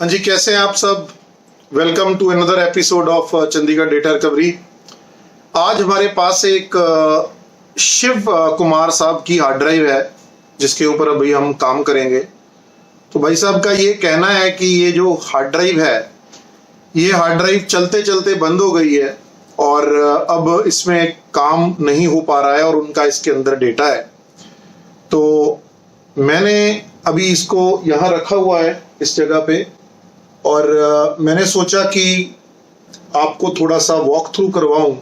हाँ जी, कैसे हैं आप सब। Welcome to another episode of Chandigarh data recovery. आज हमारे पास एक शिव कुमार साहब की हार्ड ड्राइव है जिसके ऊपर अभी हम काम करेंगे। तो भाई साहब का ये कहना है कि ये जो हार्ड ड्राइव है, ये हार्ड ड्राइव चलते चलते बंद हो गई है और अब इसमें काम नहीं हो पा रहा है और उनका इसके अंदर डेटा है। तो मैंने अभी इसको यहाँ रखा हुआ है इस जगह पे और मैंने सोचा कि आपको थोड़ा सा वॉक थ्रू करवाऊं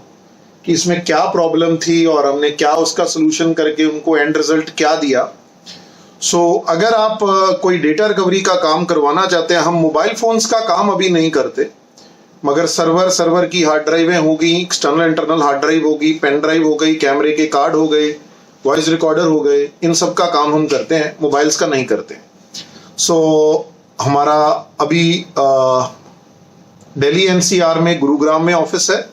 कि इसमें क्या प्रॉब्लम थी और हमने क्या उसका सलूशन करके उनको एंड रिजल्ट क्या दिया। अगर आप कोई डेटा रिकवरी का काम करवाना चाहते हैं, हम मोबाइल फोन्स का काम अभी नहीं करते, मगर सर्वर की हार्ड ड्राइवें होगी, एक्सटर्नल इंटरनल हार्ड ड्राइव होगी, पेन ड्राइव हो गई, कैमरे के कार्ड हो गए, वॉइस रिकॉर्डर हो गए, इन सब का काम हम करते हैं, मोबाइल्स का नहीं करते। हमारा अभी दिल्ली एनसीआर में गुरुग्राम में ऑफिस है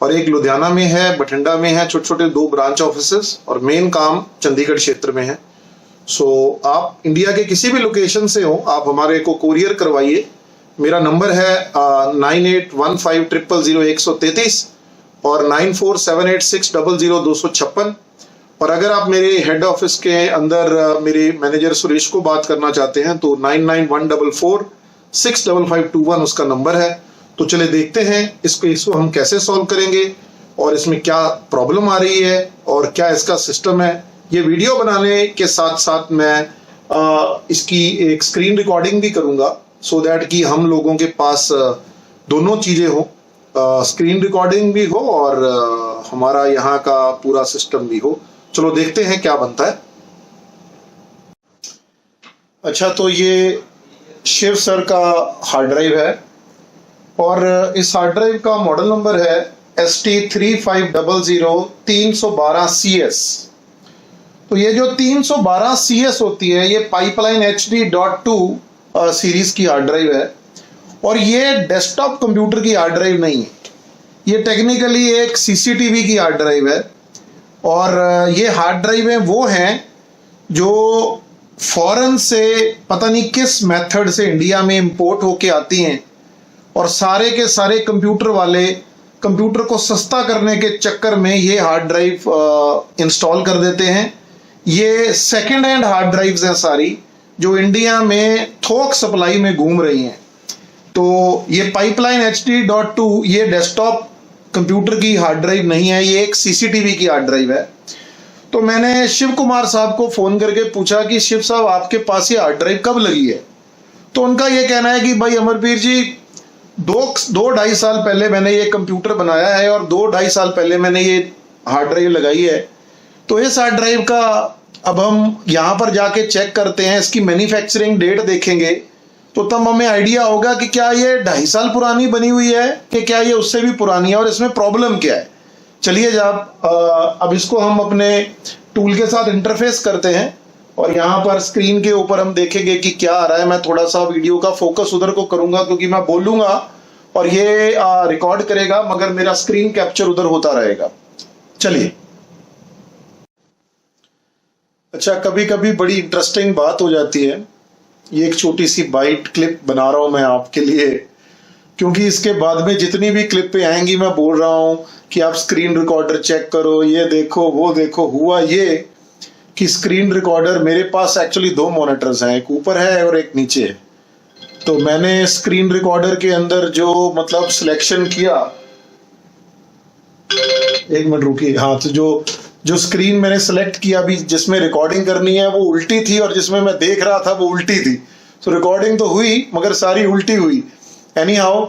और एक लुधियाना में है, बठिंडा में है, छोटे छोटे 2 ब्रांच ऑफिसेस, और मेन काम चंडीगढ़ क्षेत्र में है। आप इंडिया के किसी भी लोकेशन से हो, आप हमारे को कोरियर करवाइए। मेरा नंबर है 9815000133 और 9478600256। और अगर आप मेरे हेड ऑफिस के अंदर मेरे मैनेजर सुरेश को बात करना चाहते हैं तो 9914465521 उसका नंबर है। तो चले देखते हैं इसको हम कैसे सॉल्व करेंगे और इसमें क्या प्रॉब्लम आ रही है और क्या इसका सिस्टम है। ये वीडियो बनाने के साथ साथ मैं इसकी एक स्क्रीन रिकॉर्डिंग भी करूंगा सो दैट कि हम लोगों के पास दोनों चीजें हो, स्क्रीन रिकॉर्डिंग भी हो और हमारा यहाँ का पूरा सिस्टम भी हो। चलो देखते हैं क्या बनता है। अच्छा, तो ये शिव सर का हार्ड ड्राइव है और इस हार्ड ड्राइव का मॉडल नंबर है ST3500-312CS। तो ये जो 312CS होती है, ये पाइपलाइन HD.2 सीरीज की हार्ड ड्राइव है और ये डेस्कटॉप कंप्यूटर की हार्ड ड्राइव नहीं है, ये टेक्निकली एक CCTV की हार्ड ड्राइव है। और ये हार्ड ड्राइवें वो हैं जो फॉरेन से पता नहीं किस मेथड से इंडिया में इंपोर्ट होके आती हैं और सारे के सारे कंप्यूटर वाले कंप्यूटर को सस्ता करने के चक्कर में ये हार्ड ड्राइव इंस्टॉल कर देते हैं। ये सेकेंड हैंड हार्ड ड्राइव्स हैं सारी, जो इंडिया में थोक सप्लाई में घूम रही हैं। तो ये पाइपलाइन HD.2 ये डेस्कटॉप कंप्यूटर की हार्ड ड्राइव नहीं है, ये एक CCTV की हार्ड ड्राइव है। तो मैंने शिव कुमार साहब को फोन करके पूछा कि शिव साहब, आपके पास ये हार्ड ड्राइव कब लगी है। तो उनका ये कहना है कि भाई अमरवीर जी, 2-2.5 साल पहले मैंने ये कंप्यूटर बनाया है और 2-2.5 साल पहले मैंने ये हार्ड ड्राइव लगाई है। तो इस हार्ड ड्राइव का अब हम यहाँ पर जाके चेक करते हैं, इसकी मैन्युफैक्चरिंग डेट देखेंगे तो तब हमें आइडिया होगा कि क्या ये 2.5 साल पुरानी बनी हुई है कि क्या ये उससे भी पुरानी है और इसमें प्रॉब्लम क्या है। चलिए अब इसको हम अपने टूल के साथ इंटरफेस करते हैं और यहाँ पर स्क्रीन के ऊपर हम देखेंगे कि क्या आ रहा है। मैं थोड़ा सा वीडियो का फोकस उधर को करूंगा क्योंकि मैं बोलूंगा और ये रिकॉर्ड करेगा, मगर मेरा स्क्रीन कैप्चर उधर होता रहेगा। चलिए। अच्छा, कभी कभी बड़ी इंटरेस्टिंग बात हो जाती है। ये एक छोटी सी बाइट क्लिप बना रहा हूं मैं आपके लिए, क्योंकि इसके बाद में जितनी भी क्लिप पे आएंगी मैं बोल रहा हूं कि आप स्क्रीन रिकॉर्डर चेक करो, ये देखो वो देखो। हुआ ये कि स्क्रीन रिकॉर्डर मेरे पास एक्चुअली 2 मॉनिटर्स हैं, एक ऊपर है और एक नीचे है। तो मैंने स्क्रीन रिकॉर्डर के अंदर जो मतलब सिलेक्शन किया, एक मिनट रुकिए। हाँ, तो जो स्क्रीन मैंने सेलेक्ट किया अभी जिसमें रिकॉर्डिंग करनी है वो उल्टी थी और जिसमें मैं देख रहा था वो उल्टी थी। तो रिकॉर्डिंग तो हुई मगर सारी उल्टी हुई। एनी हाउ,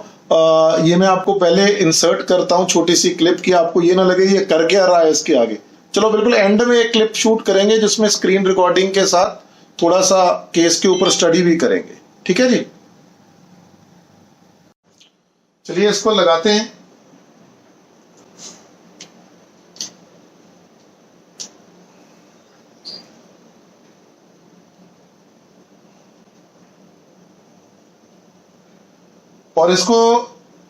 ये मैं आपको पहले इंसर्ट करता हूँ छोटी सी क्लिप की, आपको ये ना लगे ये कर क्या रहा है इसके आगे। चलो बिल्कुल एंड में एक क्लिप शूट करेंगे जिसमें स्क्रीन रिकॉर्डिंग के साथ थोड़ा सा केस के ऊपर स्टडी भी करेंगे। ठीक है जी, चलिए इसको लगाते हैं। और इसको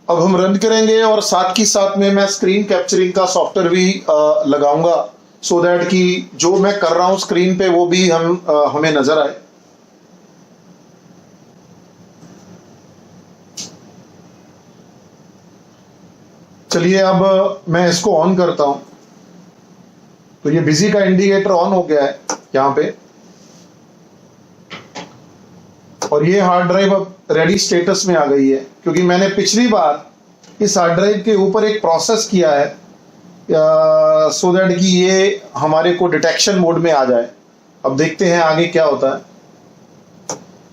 अब हम रन करेंगे और साथ की साथ में मैं स्क्रीन कैप्चरिंग का सॉफ्टवेयर भी लगाऊंगा सो दैट कि जो मैं कर रहा हूं स्क्रीन पे वो भी हमें नजर आए। चलिए अब मैं इसको ऑन करता हूं। तो ये बिजी का इंडिकेटर ऑन हो गया है यहां पे, और ये हार्ड ड्राइव अब रेडी स्टेटस में आ गई है, क्योंकि मैंने पिछली बार इस हार्ड ड्राइव के ऊपर एक प्रोसेस किया है सो दैट कि ये हमारे को डिटेक्शन मोड में आ जाए। अब देखते हैं आगे क्या होता है।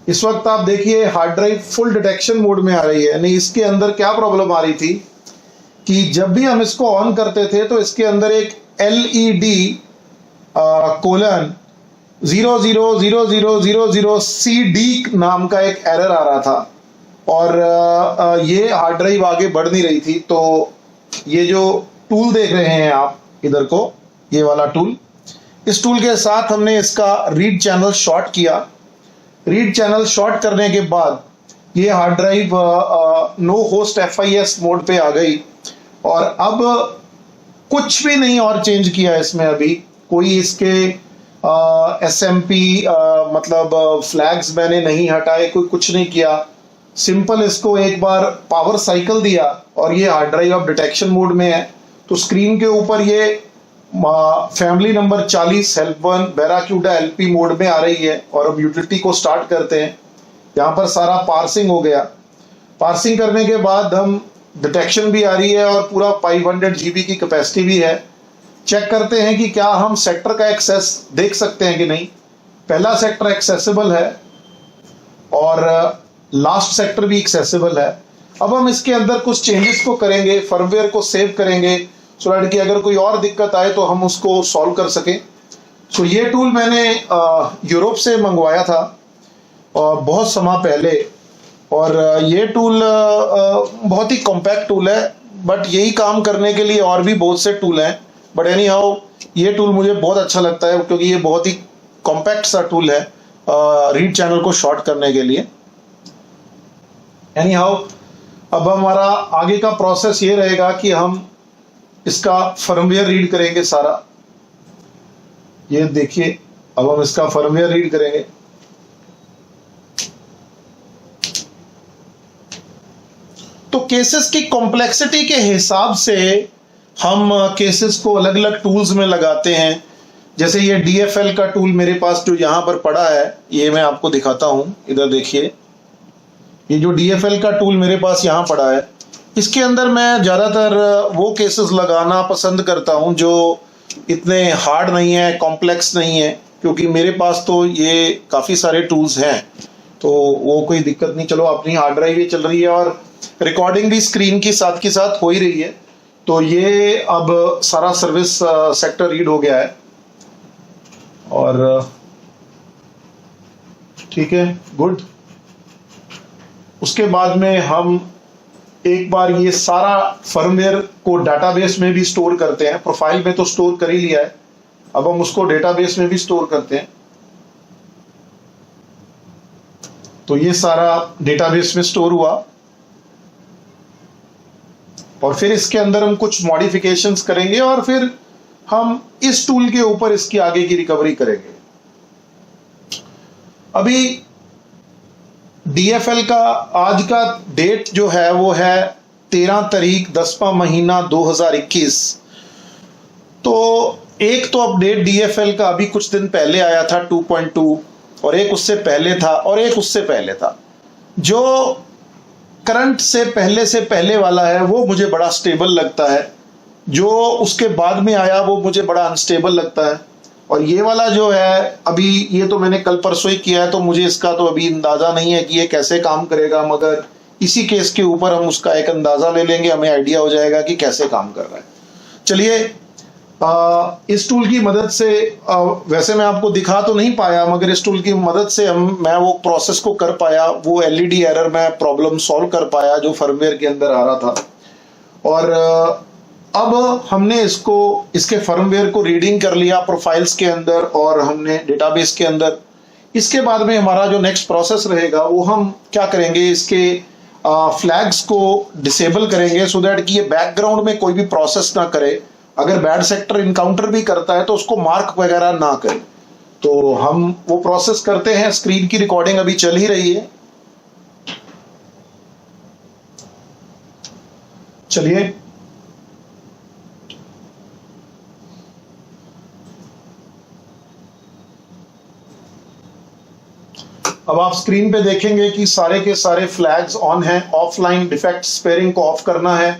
इस वक्त आप देखिए hard drive full detection mode में आ रही है। यानी इसके अंदर क्या प्रॉब्लम आ रही थी कि जब भी हम इसको ऑन करते थे तो इसके अंदर एक LED कोलन 000000CD नाम का एक एरर आ रहा था, और ये हार्ड ड्राइव आगे बढ़ नहीं रही थी। तो ये जो टूल देख रहे हैं आप इधर को, ये वाला टूल, इस टूल के साथ हमने इसका रीड चैनल शॉर्ट किया। रीड चैनल शॉर्ट करने के बाद ये hard drive no host FIS mode पे आ गई, और अब कुछ भी नहीं और चेंज किया इसमें। अभी कोई इसके SMP मतलब फ्लैग्स मैंने नहीं हटाए, कोई कुछ नहीं किया। सिंपल इसको एक बार पावर साइकिल दिया और ये हार्ड ड्राइव अब डिटेक्शन मोड में है। तो स्क्रीन के ऊपर ये family number 40 help 1 बैराक्यूडा LP mode में आ रही है। और अब यूटिलिटी को स्टार्ट करते हैं। यहाँ पर सारा पार्सिंग हो गया। पार्सिंग करने के बाद हम डिटेक्शन भी आ रही है और पूरा 500 GB की कैपेसिटी भी है। चेक करते हैं कि क्या हम सेक्टर का एक्सेस देख सकते हैं कि नहीं। पहला सेक्टर एक्सेसिबल है और लास्ट सेक्टर भी एक्सेसिबल है। अब हम इसके अंदर कुछ चेंजेस को करेंगे, फर्मवेयर को सेव करेंगे, सो दैट कि अगर कोई और दिक्कत आए तो हम उसको सॉल्व कर सकें। सो ये टूल मैंने यूरोप से मंगवाया था बहुत समय पहले, और ये टूल बहुत ही कॉम्पैक्ट टूल है, बट यही काम करने के लिए और भी बहुत से टूल हैं। बट एनी हाउ ये टूल मुझे बहुत अच्छा लगता है, क्योंकि ये बहुत ही कॉम्पैक्ट सा टूल है रीड चैनल को शॉर्ट करने के लिए। एनी हाउ अब हमारा आगे का प्रोसेस ये रहेगा कि हम इसका फर्मवेयर रीड करेंगे सारा। ये देखिए, अब हम इसका फर्मवेयर रीड करेंगे। तो केसेस की कॉम्प्लेक्सिटी के हिसाब से हम केसेस को अलग अलग टूल्स में लगाते हैं। जैसे ये DFL का टूल मेरे पास जो यहाँ पर पड़ा है, ये मैं आपको दिखाता हूँ। इधर देखिए, ये जो DFL का टूल मेरे पास यहाँ पड़ा है, इसके अंदर मैं ज़्यादातर वो केसेस लगाना पसंद करता हूँ जो इतने हार्ड नहीं है, कॉम्प्लेक्स नहीं है, क्योंकि मेरे पास तो ये काफ़ी सारे टूल्स हैं, तो वो कोई दिक्कत नहीं। चलो, अपनी हार्ड ड्राइव ये चल रही है और रिकॉर्डिंग भी स्क्रीन की साथ हो ही रही है। तो ये अब सारा सर्विस सेक्टर रीड हो गया है, और ठीक है, गुड। उसके बाद में हम एक बार ये सारा फर्मवेयर को डाटाबेस में भी स्टोर करते हैं। प्रोफाइल में तो स्टोर कर ही लिया है, अब हम उसको डेटाबेस में भी स्टोर करते हैं। तो ये सारा डेटाबेस में स्टोर हुआ, और फिर इसके अंदर हम कुछ मॉडिफिकेशंस करेंगे, और फिर हम इस टूल के ऊपर इसकी आगे की रिकवरी करेंगे। अभी DFL का आज का डेट जो है वो है 13 तारीख 10वां महीना 2021। तो एक तो अपडेट DFL का अभी कुछ दिन पहले आया था 2.2, और एक उससे पहले था, और एक उससे पहले था। जो करंट से पहले वाला है वो मुझे बड़ा स्टेबल लगता है, जो उसके बाद में आया वो मुझे बड़ा अनस्टेबल लगता है। और ये वाला जो है अभी, ये तो मैंने कल परसों ही किया है, तो मुझे इसका तो अभी अंदाज़ा नहीं है कि ये कैसे काम करेगा, मगर इसी केस के ऊपर हम उसका एक अंदाज़ा ले लेंगे, हमें आइडिया हो जाएगा कि कैसे काम कर रहा है। चलिए, इस टूल की मदद से वैसे मैं आपको दिखा तो नहीं पाया, मगर इस टूल की मदद से मैं वो प्रोसेस को कर पाया, वो LED एरर में प्रॉब्लम सॉल्व कर पाया जो फर्मवेयर के अंदर आ रहा था। और अब हमने इसके फर्मवेयर को रीडिंग कर लिया प्रोफाइल्स के अंदर और हमने डेटाबेस के अंदर। इसके बाद में हमारा जो नेक्स्ट प्रोसेस रहेगा वो हम क्या करेंगे, इसके फ्लैग्स को डिसेबल करेंगे, सो दैट कि ये बैकग्राउंड में कोई भी प्रोसेस ना करे। अगर बैड सेक्टर इनकाउंटर भी करता है तो उसको मार्क वगैरह ना करे। तो हम वो प्रोसेस करते हैं। स्क्रीन की रिकॉर्डिंग अभी चल ही रही है। चलिए, अब आप स्क्रीन पे देखेंगे कि सारे के सारे फ्लैग्स ऑन हैं। ऑफलाइन डिफेक्ट स्पेयरिंग को ऑफ करना है,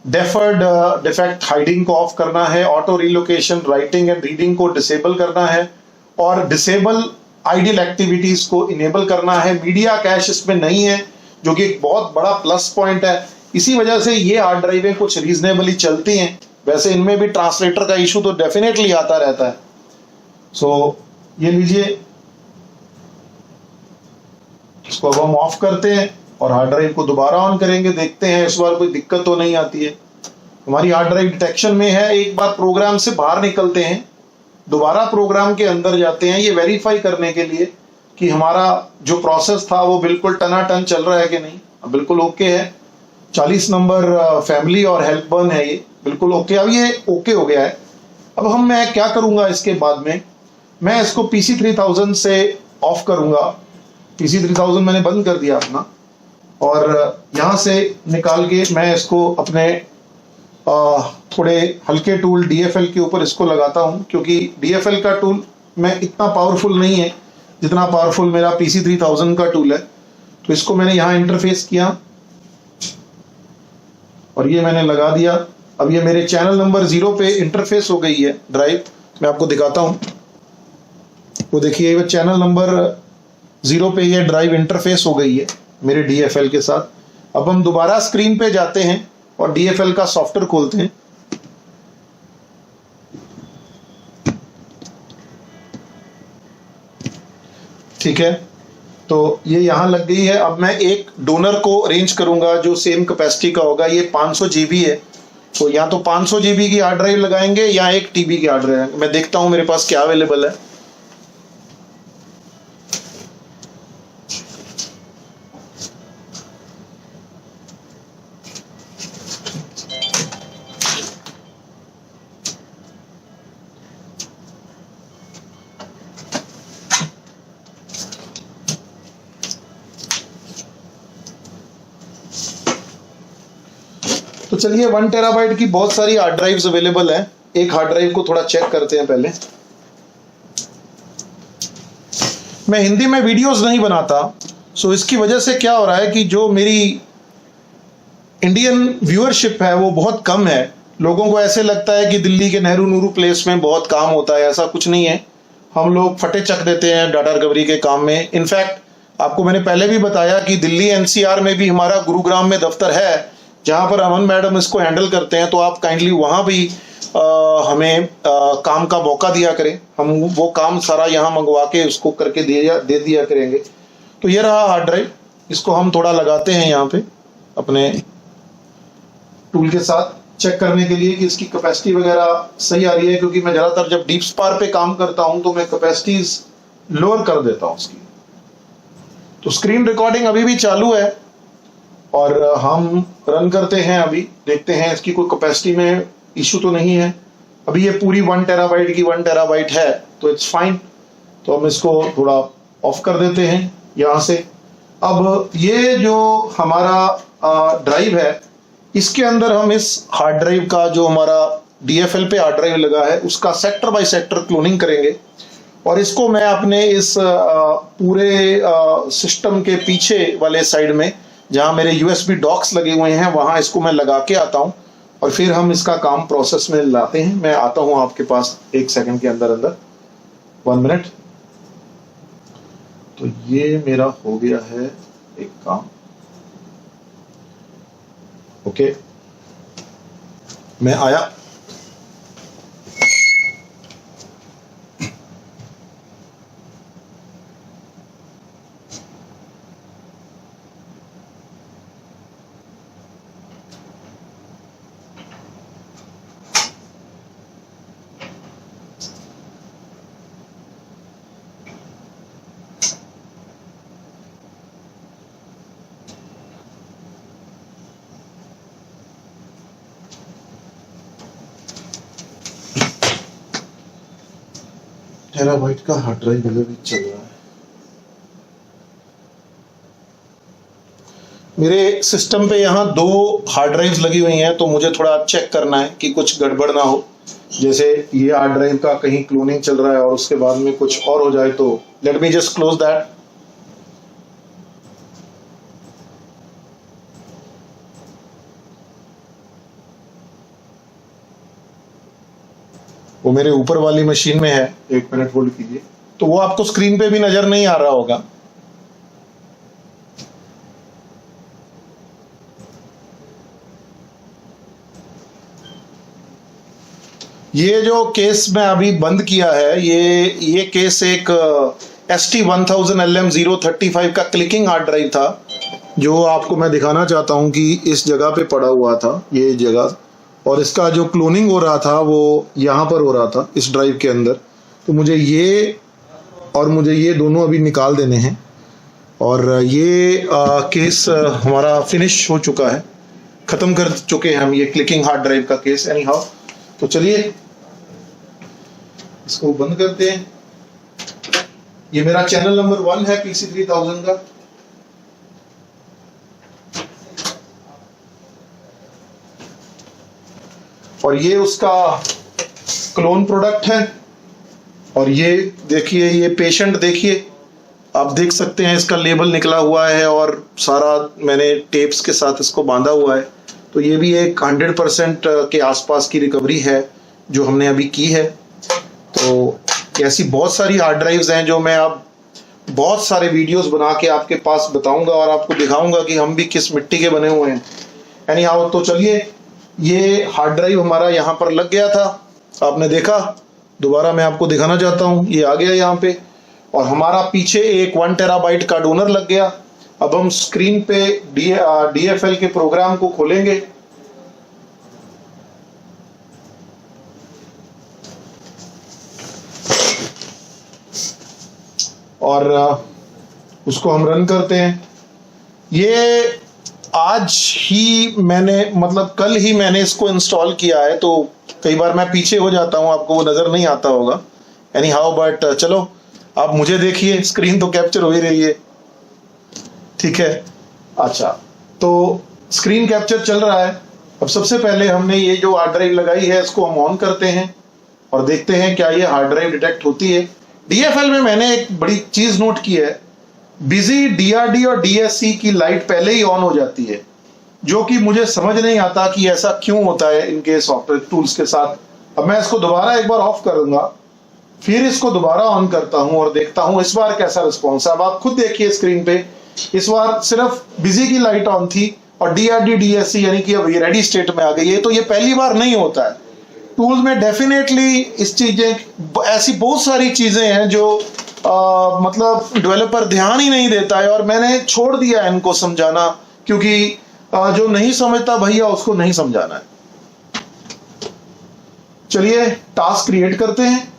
डेफर्ड डिफेक्ट हाइडिंग को ऑफ करना है, auto relocation writing and reading को डिसेबल करना है और डिसेबल आइडियल एक्टिविटीज को इनेबल करना है। मीडिया कैश इसमें नहीं है, जो कि एक बहुत बड़ा प्लस पॉइंट है। इसी वजह से ये हार्ड ड्राइवें कुछ रीजनेबली चलती हैं। वैसे इनमें भी ट्रांसलेटर का इशू तो डेफिनेटली आता रहता है। सो ये लीजिए, इसको अब हम ऑफ करते हैं और हार्ड ड्राइव को दोबारा ऑन करेंगे, देखते हैं इस बार कोई दिक्कत तो नहीं आती है। हमारी हार्ड ड्राइव डिटेक्शन में है। एक बार प्रोग्राम से बाहर निकलते हैं, दोबारा प्रोग्राम के अंदर जाते हैं, ये वेरीफाई करने के लिए कि हमारा जो प्रोसेस था वो बिल्कुल टनाटन चल रहा है कि नहीं। बिल्कुल ओके है। 40 नंबर फैमिली और हेल्प बर्न है, ये बिल्कुल ओके। अब ये ओके हो गया है। अब मैं क्या करूंगा इसके बाद में, मैं इसको PC 3000 से ऑफ करूंगा। PC 3000 मैंने बंद कर दिया अपना, और यहां से निकाल के मैं इसको अपने थोड़े हल्के टूल DFL के ऊपर इसको लगाता हूं, क्योंकि DFL का टूल में इतना पावरफुल नहीं है जितना पावरफुल मेरा PC 3000 का टूल है। तो इसको मैंने यहां इंटरफेस किया और ये मैंने लगा दिया। अब ये मेरे चैनल नंबर 0 पे इंटरफेस हो गई है ड्राइव। मैं आपको दिखाता हूं, वो देखिए वो चैनल नंबर 0 पे ये ड्राइव इंटरफेस हो गई है मेरे DFL के साथ। अब हम दोबारा स्क्रीन पे जाते हैं और DFL का सॉफ्टवेयर खोलते हैं। ठीक है, तो ये यहां लग गई है। अब मैं एक डोनर को अरेंज करूंगा जो सेम कैपेसिटी का होगा। ये 500 GB है, तो या तो 500 GB की हार्ड ड्राइव लगाएंगे या 1 TB की हार्ड ड्राइव। मैं देखता हूं मेरे पास क्या अवेलेबल है। तो चलिए 1 टेराबाइट की बहुत सारी हार्ड ड्राइव्स अवेलेबल हैं। एक हार्ड ड्राइव को थोड़ा चेक करते हैं पहले। मैं हिंदी में वीडियोस नहीं बनाता, सो इसकी वजह से क्या हो रहा है कि जो मेरी इंडियन व्यूअरशिप है वो बहुत कम है। लोगों को ऐसे लगता है कि दिल्ली के नेहरू नूरू प्लेस में बहुत काम होता है, ऐसा कुछ नहीं है। हम लोग फटे चक देते हैं डाटा रिकवरी के काम में। इनफैक्ट आपको मैंने पहले भी बताया कि दिल्ली NCR में भी हमारा गुरुग्राम में दफ्तर है, जहां पर अमन मैडम इसको हैंडल करते हैं। तो आप काइंडली वहां भी हमें काम का मौका दिया करें, हम वो काम सारा यहाँ मंगवा के उसको करके दे दिया करेंगे। तो ये रहा हार्ड ड्राइव, इसको हम थोड़ा लगाते हैं यहाँ पे अपने टूल के साथ चेक करने के लिए कि इसकी कैपेसिटी वगैरह सही आ रही है, क्योंकि मैं ज़्यादातर जब डीप स्पार पे काम करता हूँ तो मैं कैपेसिटीज लोअर कर देता हूँ उसकी। तो स्क्रीन रिकॉर्डिंग अभी भी चालू है और हम रन करते हैं। अभी देखते हैं इसकी कोई कैपेसिटी में इशू तो नहीं है। अभी ये पूरी 1 टेराबाइट की 1 टेराबाइट है, तो इट्स फाइन। तो हम इसको थोड़ा ऑफ कर देते हैं यहाँ से। अब ये जो हमारा ड्राइव है, इसके अंदर हम इस हार्ड ड्राइव का जो हमारा DFL पे हार्ड ड्राइव लगा है उसका सेक्टर बाय सेक्टर क्लोनिंग करेंगे, और इसको मैं अपने इस पूरे सिस्टम के पीछे वाले साइड में जहां मेरे USB डॉक्स लगे हुए हैं वहां इसको मैं लगा के आता हूं, और फिर हम इसका काम प्रोसेस में लाते हैं। मैं आता हूं आपके पास 1 सेकंड के अंदर 1 मिनट। तो ये मेरा हो गया है एक काम। ओके, मैं आया। टेराबाइट का हार्ड ड्राइव भी चल रहा है। मेरे सिस्टम पे यहाँ 2 हार्ड ड्राइव्स लगी हुई हैं, तो मुझे थोड़ा चेक करना है कि कुछ गड़बड़ ना हो। जैसे ये हार्ड ड्राइव का कहीं क्लोनिंग चल रहा है और उसके बाद में कुछ और हो जाए, तो let me just close that. वो मेरे ऊपर वाली मशीन में है, 1 मिनट होल्ड कीजिए। तो वो आपको स्क्रीन पे भी नजर नहीं आ रहा होगा। ये जो केस मैं अभी बंद किया है, ये केस एक ST1000LM035 का क्लिकिंग हार्ड ड्राइव था, जो आपको मैं दिखाना चाहता हूं कि इस जगह पे पड़ा हुआ था, ये जगह, और इसका जो क्लोनिंग हो रहा था वो यहाँ पर हो रहा था इस ड्राइव के अंदर। तो मुझे ये और मुझे ये दोनों अभी निकाल देने हैं, और ये केस हमारा फिनिश हो चुका है, ख़त्म कर चुके हैं हम ये क्लिकिंग हार्ड ड्राइव का केस। एनी हाउ, तो चलिए इसको बंद करते हैं। ये मेरा चैनल नंबर 1 है PC3000 का। और ये उसका क्लोन प्रोडक्ट है। और ये देखिए, ये पेशेंट देखिए, आप देख सकते हैं इसका लेबल निकला हुआ है और सारा मैंने टेप्स के साथ इसको बांधा हुआ है। तो ये भी एक 100% के आसपास की रिकवरी है जो हमने अभी की है। तो ऐसी बहुत सारी हार्ड ड्राइव्स हैं जो मैं अब बहुत सारे वीडियोस बना के आपके पास बताऊंगा और आपको दिखाऊंगा कि हम भी किस मिट्टी के बने हुए हैं। एनी हाउ, तो चलिए, ये हार्ड ड्राइव हमारा यहाँ पर लग गया था, आपने देखा। दोबारा मैं आपको दिखाना चाहता हूँ, ये आ गया यहाँ पे, और हमारा पीछे एक 1 टेराबाइट का डोनर लग गया। अब हम स्क्रीन पे DFL के प्रोग्राम को खोलेंगे। और उसको हम रन करते हैं। ये आज ही मैंने, मतलब कल ही मैंने इसको इंस्टॉल किया है, तो कई बार मैं पीछे हो जाता हूँ, आपको वो नज़र नहीं आता होगा। एनी हाउ, बट चलो, आप मुझे देखिए, स्क्रीन तो कैप्चर हो ही रही है, ठीक है। अच्छा, तो स्क्रीन कैप्चर चल रहा है। अब सबसे पहले हमने ये जो हार्ड ड्राइव लगाई है इसको हम ऑन करते हैं और देखते हैं क्या ये हार्ड ड्राइव डिटेक्ट होती है। DFL में मैंने एक बड़ी चीज नोट की है, बिजी DRD और DSC की लाइट पहले ही ऑन हो जाती है, जो कि मुझे समझ नहीं आता कि ऐसा क्यों होता है इनके सॉफ्टवेयर टूल्स के साथ। अब मैं इसको दोबारा एक बार ऑफ करूंगा, फिर इसको दोबारा ऑन करता हूं और देखता हूं इस बार कैसा रिस्पॉन्स है। अब आप खुद देखिए स्क्रीन पे, इस बार सिर्फ बिजी की लाइट ऑन थी और DRD DSC यानी कि अब ये रेडी स्टेट में आ गई है। तो ये पहली बार नहीं होता है टूल में, डेफिनेटली इस चीजें, ऐसी बहुत सारी चीजें हैं जो मतलब डेवलपर ध्यान ही नहीं देता है, और मैंने छोड़ दिया है इनको समझाना, क्योंकि जो नहीं समझता भैया उसको नहीं समझाना है। चलिए टास्क क्रिएट करते हैं।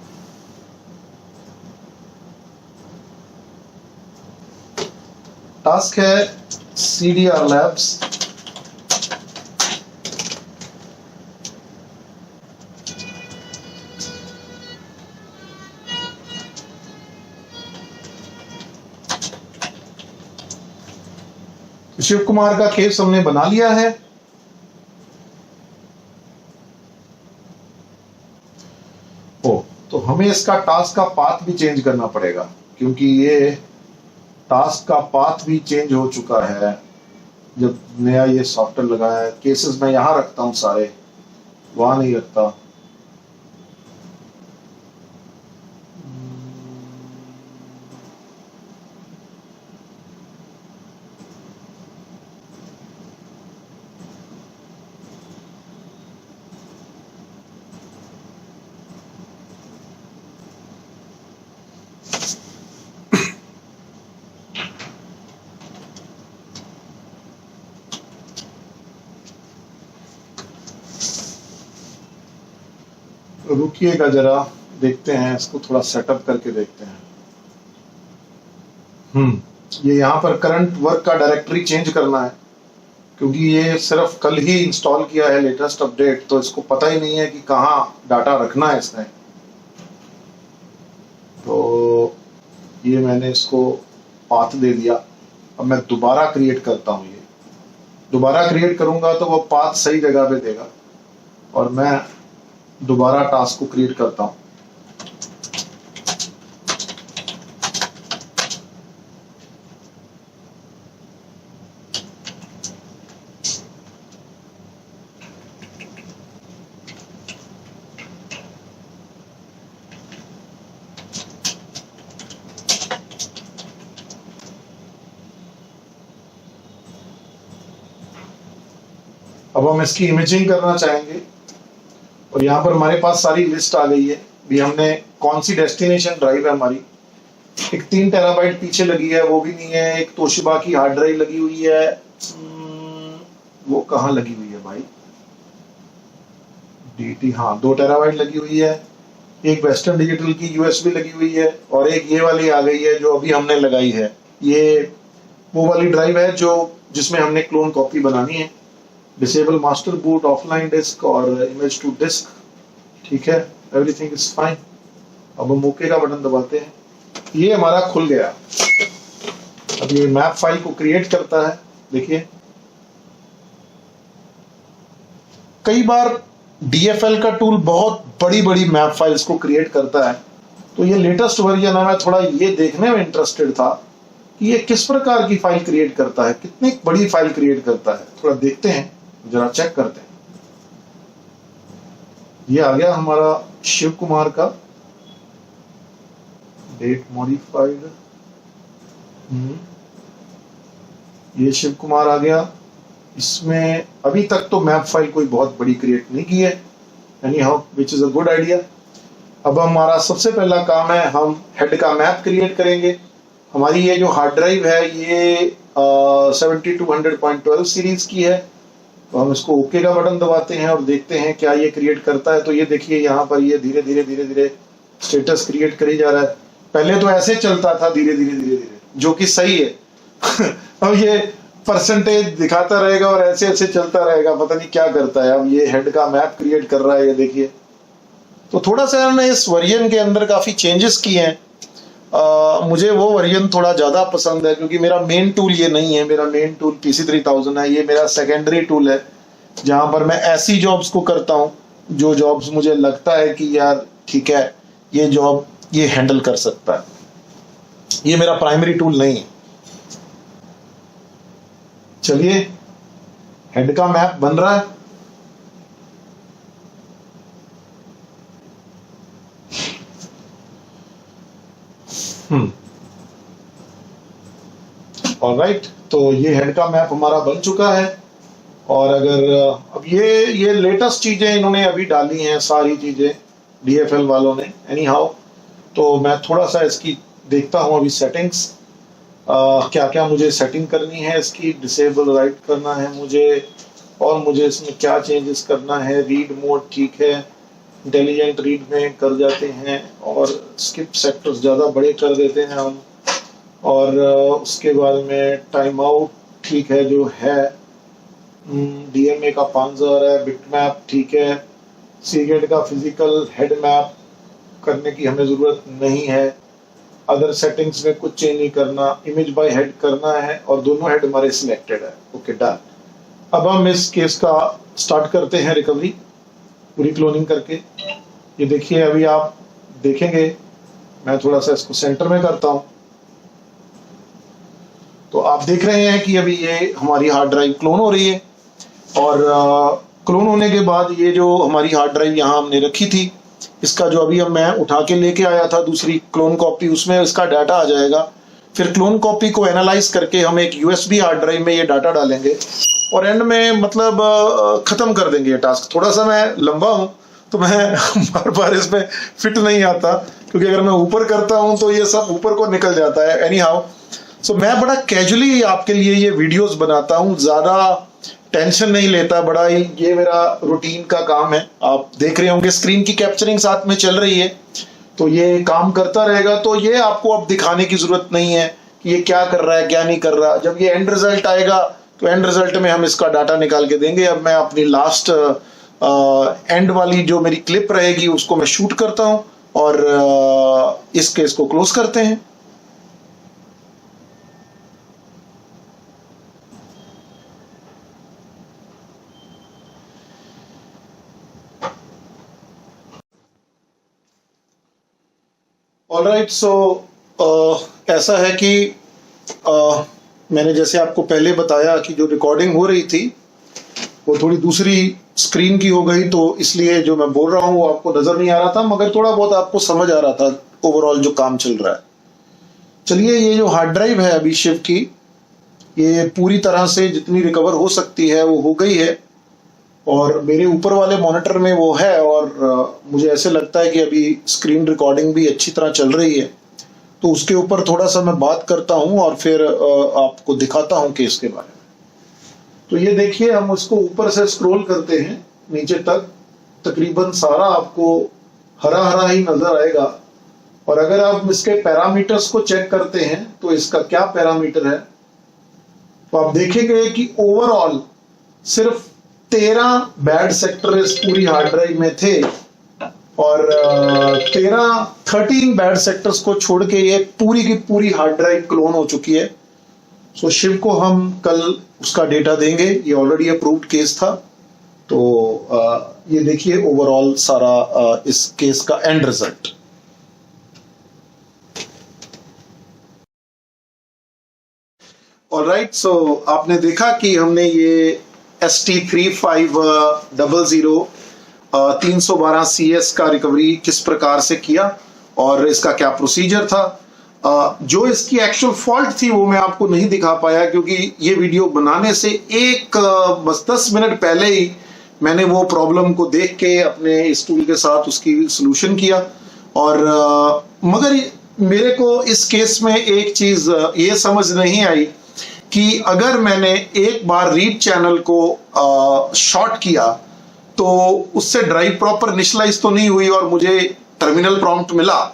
टास्क है CDR Labs। शिव कुमार का केस हमने बना लिया है। तो हमें इसका टास्क का पाथ भी चेंज करना पड़ेगा, क्योंकि ये टास्क का पाथ भी चेंज हो चुका है जब नया ये सॉफ्टवेयर लगाया है। केसेस मैं यहां रखता हूं सारे, वहां नहीं रखता। रुकिएगा जरा, देखते हैं इसको थोड़ा सेटअप करके देखते हैं। ये यहाँ पर करंट वर्क का डायरेक्टरी चेंज करना है, क्योंकि ये सिर्फ कल ही इंस्टॉल किया है लेटेस्ट अपडेट, तो इसको पता ही नहीं है कि कहाँ डाटा रखना है इसने। तो ये मैंने इसको पाथ दे दिया। अब मैं दोबारा क्रिएट करता हूँ, ये दोबारा क्रिएट करूंगा तो वो पाथ सही जगह पे देगा, और मैं दोबारा टास्क को क्रिएट करता हूं। अब हम इसकी इमेजिंग करना चाहेंगे और यहाँ पर हमारे पास सारी लिस्ट आ गई है भी हमने कौन सी डेस्टिनेशन ड्राइव है हमारी। एक 3 टेराबाइट पीछे लगी है, वो भी नहीं है। एक तोशिबा की हार्ड ड्राइव लगी हुई है, वो कहाँ लगी हुई है भाई, DT, हाँ 2 टेराबाइट लगी हुई है। एक वेस्टर्न डिजिटल की USB लगी हुई है और एक ये वाली आ गई है जो अभी हमने लगाई है। ये वो वाली ड्राइव है जो जिसमें हमने क्लोन कॉपी बनानी है। Disable master boot, offline disk और इमेज टू डिस्क, ठीक है, एवरीथिंग इज फाइन। अब हम ओके का बटन दबाते हैं, ये हमारा खुल गया। अब ये मैप फाइल को क्रिएट करता है। देखिए कई बार DFL का टूल बहुत बड़ी बड़ी मैप फाइल्स को क्रिएट करता है, तो ये लेटेस्ट वर्जन है। मैं थोड़ा ये देखने में इंटरेस्टेड था कि ये किस प्रकार की फाइल क्रिएट करता है, कितनी बड़ी फाइल क्रिएट करता है। थोड़ा देखते हैं, जरा चेक करते हैं। ये आ गया हमारा शिव कुमार का डेट मॉडिफाइड, ये शिव कुमार आ गया। इसमें अभी तक तो मैप फाइल कोई बहुत बड़ी क्रिएट नहीं की है, any how which is a good idea. अब हमारा सबसे पहला काम है, हम हेड का मैप क्रिएट करेंगे। हमारी ये जो हार्ड ड्राइव है ये 7200.12 सीरीज की है, तो हम इसको ओके का बटन दबाते हैं और देखते हैं क्या ये क्रिएट करता है। तो ये देखिए यहाँ पर ये धीरे धीरे स्टेटस क्रिएट करी जा रहा है। पहले तो ऐसे चलता था धीरे धीरे, जो कि सही है। अब ये परसेंटेज दिखाता रहेगा और ऐसे ऐसे चलता रहेगा, पता नहीं क्या करता है। अब ये हेड का मैप क्रिएट कर रहा है, ये देखिए। तो थोड़ा सा हमने इस वर्जन के अंदर काफी चेंजेस किए हैं। मुझे वो वर्जन थोड़ा ज्यादा पसंद है क्योंकि मेरा मेन टूल ये नहीं है। मेरा मेन टूल PC3000 है, ये मेरा सेकेंडरी टूल है जहां पर मैं ऐसी जॉब्स को करता हूं जो जॉब्स मुझे लगता है कि यार ठीक है ये जॉब ये हैंडल कर सकता है। ये मेरा प्राइमरी टूल नहीं है। चलिए हेड का मैप बन रहा है। ऑलराइट, तो ये हेड का मैप हमारा बन चुका है। और अगर अब ये लेटेस्ट चीजें इन्होंने अभी डाली हैं, सारी चीजें DFL वालों ने, एनी हाउ। तो मैं थोड़ा सा इसकी देखता हूं अभी सेटिंग्स, क्या क्या मुझे सेटिंग करनी है इसकी। डिसेबल राइट करना है मुझे, और मुझे इसमें क्या चेंजेस करना है। रीड मोड ठीक है, इंटेलिजेंट रीड में कर जाते हैं और स्किप सेक्टर्स ज़्यादा बड़े कर देते हैं हम। और उसके बाद में टाइम आउट ठीक है जो है। DMA का 5000 है। बिट मैप ठीक है। सीगेट का फिजिकल हेड मैप करने की हमें ज़रूरत नहीं है। अदर सेटिंग्स में कुछ चेंज नहीं करना। इमेज बाय हेड करना है और दोनों हेड हमारे सिलेक्टेड है। Okay done. अब हम इस केस का स्टार्ट करते हैं रिकवरी पूरी क्लोनिंग करके। ये देखिए अभी आप देखेंगे, मैं थोड़ा सा इसको सेंटर में करता हूं तो आप देख रहे हैं कि अभी ये हमारी हार्ड ड्राइव क्लोन हो रही है। और क्लोन होने के बाद ये जो हमारी हार्ड ड्राइव यहाँ हमने रखी थी, इसका जो अभी अब मैं उठा के लेके आया था दूसरी क्लोन कॉपी, उसमें इसका डाटा आ जाएगा। फिर क्लोन कॉपी को एनालाइज करके हम एक USB हार्ड ड्राइव में ये डाटा डालेंगे और एंड में मतलब खत्म कर देंगे ये टास्क। थोड़ा सा मैं लंबा हूँ तो मैं बार बार इसमें फिट नहीं आता, क्योंकि अगर मैं ऊपर करता हूँ तो ये सब ऊपर को निकल जाता है। एनी हाउ, सो मैं बड़ा कैजुअली आपके लिए ये वीडियोस बनाता हूँ, ज्यादा टेंशन नहीं लेता। बड़ा ही ये मेरा रूटीन का काम है। आप देख रहे होंगे स्क्रीन की कैप्चरिंग साथ में चल रही है, तो ये काम करता रहेगा। तो ये आपको अब दिखाने की जरूरत नहीं है कि ये क्या कर रहा है क्या नहीं कर रहा। जब ये एंड रिजल्ट आएगा तो एंड रिजल्ट में हम इसका डाटा निकाल के देंगे। अब मैं अपनी लास्ट एंड वाली जो मेरी क्लिप रहेगी उसको मैं शूट करता हूं और इस केस को क्लोज करते हैं। ऑलराइट, सो ऐसा है कि मैंने जैसे आपको पहले बताया कि जो रिकॉर्डिंग हो रही थी वो थोड़ी दूसरी स्क्रीन की हो गई, तो इसलिए जो मैं बोल रहा हूँ वो आपको नजर नहीं आ रहा था, मगर थोड़ा बहुत आपको समझ आ रहा था ओवरऑल जो काम चल रहा है। चलिए, ये जो हार्ड ड्राइव है अभिषेक की, ये पूरी तरह से जितनी रिकवर हो सकती है वो हो गई है। और मेरे ऊपर वाले मॉनिटर में वो है, और मुझे ऐसे लगता है कि अभी स्क्रीन रिकॉर्डिंग भी अच्छी तरह चल रही है, तो उसके ऊपर थोड़ा सा मैं बात करता हूं और फिर आपको दिखाता हूं केस के बारे में। तो ये देखिए, हम उसको ऊपर से स्क्रॉल करते हैं नीचे तक, तकरीबन सारा आपको हरा हरा ही नजर आएगा। और अगर आप इसके पैरामीटर्स को चेक करते हैं तो इसका क्या पैरामीटर है, तो आप देखेंगे कि ओवरऑल सिर्फ 13 बैड सेक्टर इस पूरी हार्ड ड्राइव में थे, और 13 बैड सेक्टर्स को छोड़ के ये पूरी की पूरी हार्ड ड्राइव क्लोन हो चुकी है। सो शिव को हम कल उसका डेटा देंगे, ये ऑलरेडी अप्रूव्ड केस था। तो ये देखिए ओवरऑल सारा इस केस का एंड रिजल्ट। ऑलराइट, सो आपने देखा कि हमने ये ST3500 312CS का रिकवरी किस प्रकार से किया और इसका क्या प्रोसीजर था। जो इसकी एक्चुअल फॉल्ट थी वो मैं आपको नहीं दिखा पाया, क्योंकि ये वीडियो बनाने से बस 10 मिनट पहले ही मैंने वो प्रॉब्लम को देख के अपने इस टूल के साथ उसकी सोल्यूशन किया। और मगर मेरे को इस केस में एक चीज ये समझ नहीं आई कि अगर मैंने एक बार रीड चैनल को शॉर्ट किया तो उससे ड्राइव प्रॉपर इनिशियलाइज तो नहीं हुई और मुझे टर्मिनल प्रॉम्प्ट मिला,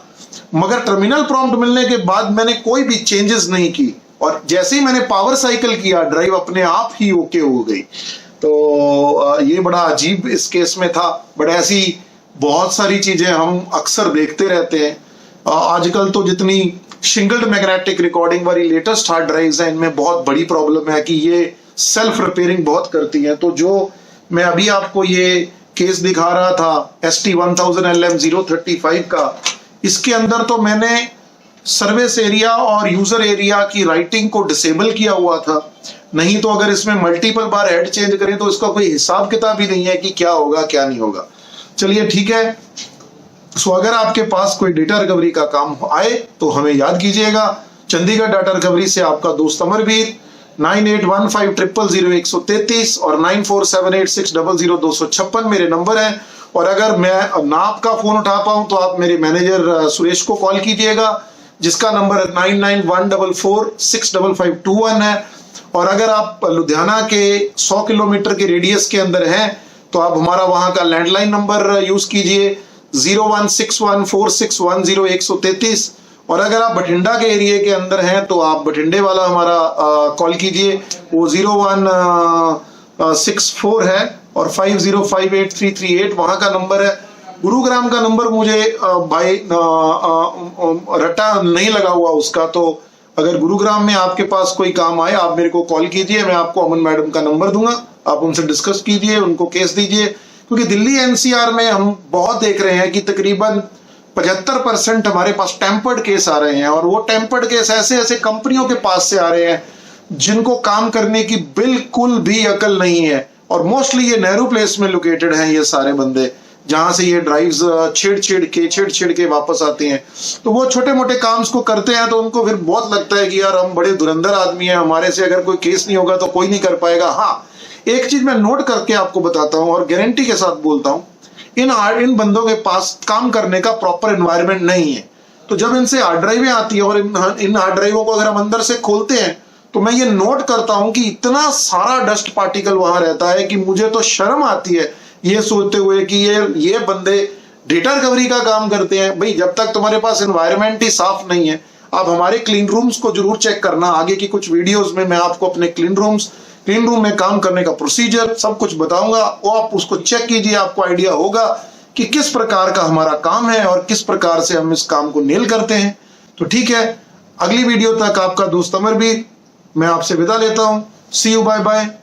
मगर टर्मिनल प्रॉम्प्ट मिलने के बाद मैंने कोई भी चेंजेस नहीं की, और जैसे ही मैंने पावर साइकिल किया ड्राइव अपने आप ही ओके हो गई। तो ये बड़ा अजीब इस केस में था। बट ऐसी बहुत सारी चीजें हम अक्सर देखते रहते हैं। आजकल तो जितनी शिंगल्ड मैग्नेटिक रिकॉर्डिंग वाली लेटेस्ट हार्ड ड्राइव्स हैं, इनमें बहुत बड़ी प्रॉब्लम है कि ये सेल्फ रिपेयरिंग बहुत करती हैं। तो जो मैं अभी आपको ये केस दिखा रहा था ST1000LM035 का, इसके अंदर तो मैंने सर्विस एरिया और यूजर एरिया की राइटिंग को डिसेबल किया हुआ था, नहीं तो अगर इसमें मल्टीपल बार हेड चेंज करें तो इसका कोई हिसाब किताब ही नहीं है कि क्या होगा क्या नहीं होगा। चलिए ठीक है। सो अगर आपके पास कोई डेटा रिकवरी का काम आए तो हमें याद कीजिएगा। चंडीगढ़ डाटा रिकवरी से आपका दोस्त अमरवीर। 9815000133 और 9478600256 मेरे नंबर हैं। और अगर मैं ना आपका फोन उठा पाऊं तो आप मेरे मैनेजर सुरेश को कॉल कीजिएगा, जिसका नंबर 9914465521 है। और अगर आप लुधियाना के 100 किलोमीटर के रेडियस के अंदर हैं तो आप हमारा वहां का लैंडलाइन नंबर यूज कीजिए 016146100133। और अगर आप बठिंडा के एरिया के अंदर हैं तो आप बठिंडे वाला हमारा कॉल कीजिए, वो 0164 है और 50583338 वहां का नंबर है। गुरुग्राम का नंबर मुझे भाई रटा नहीं लगा हुआ उसका, तो अगर गुरुग्राम में आपके पास कोई काम आए आप मेरे को कॉल कीजिए, मैं आपको अमन मैडम का नंबर दूंगा, आप उनसे डिस्कस कीजिए, उनको केस दीजिए। क्योंकि दिल्ली एनसीआर में हम बहुत देख रहे हैं कि तकरीबन 75% हमारे पास टेम्पर्ड केस आ रहे हैं, और वो टेम्पर्ड केस ऐसे ऐसे कंपनियों के पास से आ रहे हैं जिनको काम करने की बिल्कुल भी अकल नहीं है। और मोस्टली ये नेहरू प्लेस में लोकेटेड हैं ये सारे बंदे, जहां से ये ड्राइव्स छेड़ के वापस आते हैं। तो वो छोटे मोटे काम्स को करते हैं तो उनको फिर बहुत लगता है कि यार हम बड़े धुरंधर आदमी हैं, हमारे से अगर कोई केस नहीं होगा तो कोई नहीं कर पाएगा। हाँ, एक चीज मैं नोट करके आपको बताता हूं और गारंटी के साथ बोलता हूं, इन बंदों के पास काम करने का प्रॉपर एनवायरनमेंट नहीं है। तो जब इनसे हार्ड ड्राइवें आती है और इन हार्ड ड्राइवों को अगर हम अंदर से खोलते हैं तो मैं ये नोट करता हूं कि इतना सारा डस्ट पार्टिकल वहां रहता है कि मुझे तो शर्म आती है ये सोचते हुए कि ये बंदे डेटा रिकवरी का काम करते हैं। भाई जब तक तुम्हारे पास एनवायरनमेंट ही साफ नहीं है, आप हमारे क्लीन रूम्स को जरूर चेक करना। आगे की कुछ वीडियोस में मैं आपको अपने क्लीन रूम में काम करने का प्रोसीजर सब कुछ बताऊंगा, वो आप उसको चेक कीजिए, आपको आइडिया होगा कि किस प्रकार का हमारा काम है और किस प्रकार से हम इस काम को नेल करते हैं। तो ठीक है, अगली वीडियो तक आपका दोस्त अमरवीर, मैं आपसे विदा लेता हूं। सी यू, बाय बाय।